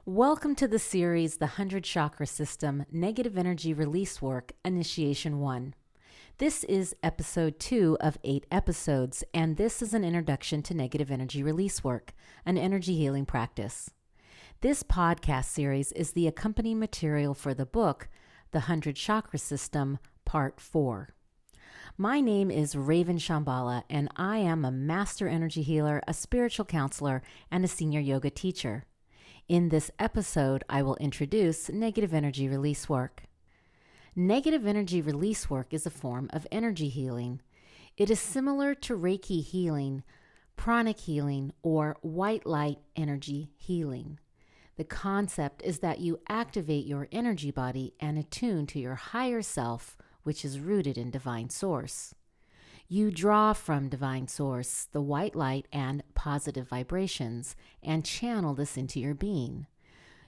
Welcome to the series, The 100 Chakra System, Negative Energy Release Work, Initiation 1. This is episode 2 of 8 episodes, and this is an introduction to negative energy release work, an energy healing practice. This podcast series is the accompanying material for the book, The 100 Chakra System, Part 4. My name is Raven Shambhala, and I am a master energy healer, a spiritual counselor, and a senior yoga teacher. In this episode, I will introduce negative energy release work. Negative energy release work is a form of energy healing. It is similar to Reiki healing, pranic healing, or white light energy healing. The concept is that you activate your energy body and attune to your higher self, which is rooted in divine source. You draw from divine source the white light and positive vibrations and channel this into your being.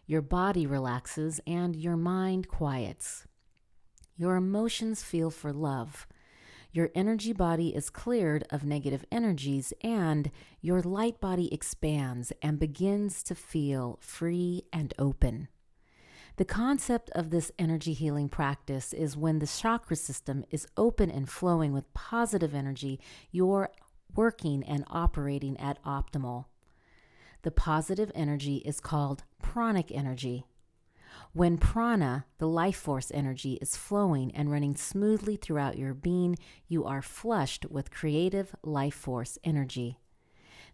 Your body relaxes and your mind quiets. Your emotions feel for love. Your energy body is cleared of negative energies and your light body expands and begins to feel free and open. The concept of this energy healing practice is when the chakra system is open and flowing with positive energy, you're working and operating at optimal. The positive energy is called pranic energy. When prana, the life force energy, is flowing and running smoothly throughout your being, you are flushed with creative life force energy.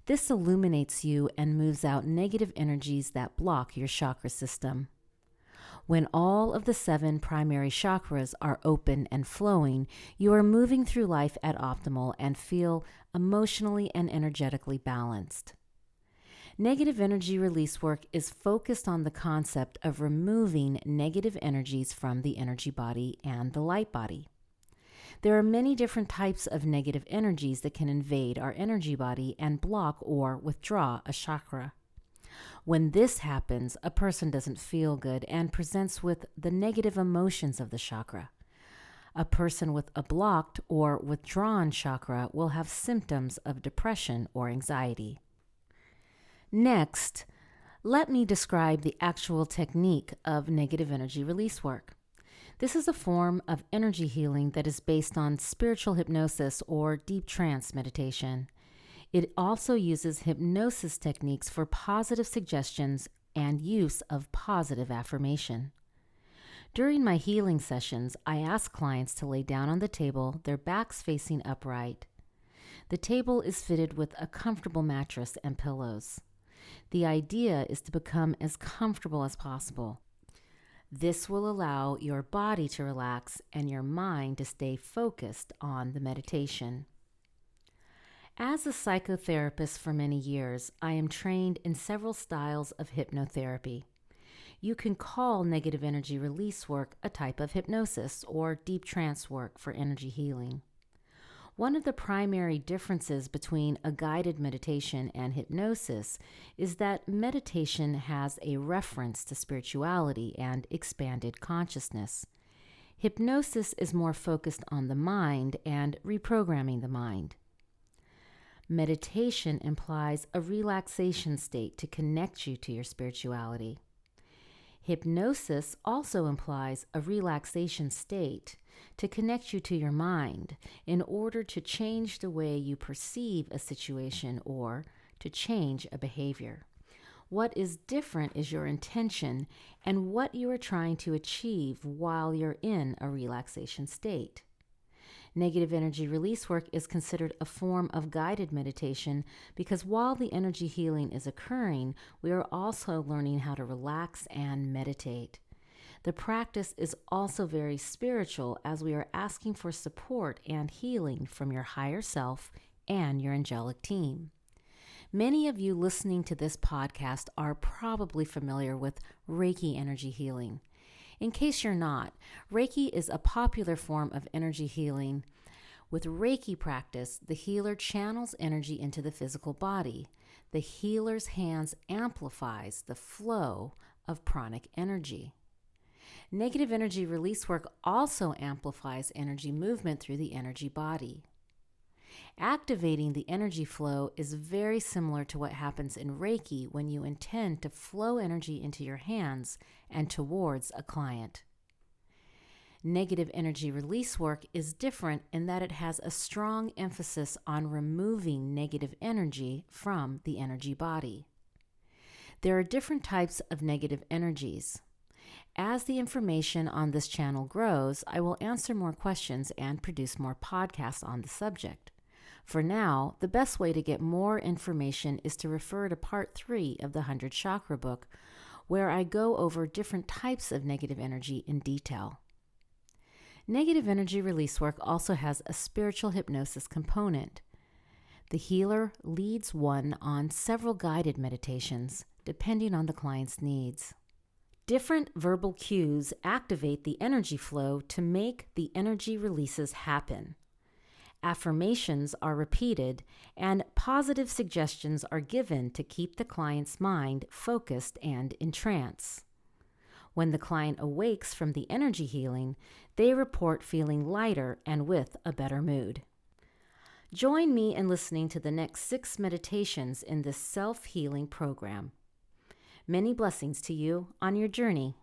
This illuminates you and moves out negative energies that block your chakra system. When all of the 7 primary chakras are open and flowing, you are moving through life at optimal and feel emotionally and energetically balanced. Negative energy release work is focused on the concept of removing negative energies from the energy body and the light body. There are many different types of negative energies that can invade our energy body and block or withdraw a chakra. When this happens, a person doesn't feel good and presents with the negative emotions of the chakra. A person with a blocked or withdrawn chakra will have symptoms of depression or anxiety. Next, let me describe the actual technique of negative energy release work. This is a form of energy healing that is based on spiritual hypnosis or deep trance meditation. It also uses hypnosis techniques for positive suggestions and use of positive affirmation. During my healing sessions, I ask clients to lay down on the table, their backs facing upright. The table is fitted with a comfortable mattress and pillows. The idea is to become as comfortable as possible. This will allow your body to relax and your mind to stay focused on the meditation. As a psychotherapist for many years, I am trained in several styles of hypnotherapy. You can call negative energy release work a type of hypnosis or deep trance work for energy healing. One of the primary differences between a guided meditation and hypnosis is that meditation has a reference to spirituality and expanded consciousness. Hypnosis is more focused on the mind and reprogramming the mind. Meditation implies a relaxation state to connect you to your spirituality. Hypnosis also implies a relaxation state to connect you to your mind in order to change the way you perceive a situation or to change a behavior. What is different is your intention and what you are trying to achieve while you're in a relaxation state. Negative energy release work is considered a form of guided meditation because while the energy healing is occurring, we are also learning how to relax and meditate. The practice is also very spiritual as we are asking for support and healing from your higher self and your angelic team. Many of you listening to this podcast are probably familiar with Reiki energy healing. In case you're not, Reiki is a popular form of energy healing. With Reiki practice, the healer channels energy into the physical body. The healer's hands amplifies the flow of pranic energy. Negative energy release work also amplifies energy movement through the energy body. Activating the energy flow is very similar to what happens in Reiki when you intend to flow energy into your hands and towards a client. Negative energy release work is different in that it has a strong emphasis on removing negative energy from the energy body. There are different types of negative energies. As the information on this channel grows, I will answer more questions and produce more podcasts on the subject. For now, the best way to get more information is to refer to Part 3 of the 100 Chakra book, where I go over different types of negative energy in detail. Negative energy release work also has a spiritual hypnosis component. The healer leads one on several guided meditations, depending on the client's needs. Different verbal cues activate the energy flow to make the energy releases happen. Affirmations are repeated, and positive suggestions are given to keep the client's mind focused and in trance. When the client awakes from the energy healing, they report feeling lighter and with a better mood. Join me in listening to the next 6 meditations in this self-healing program. Many blessings to you on your journey.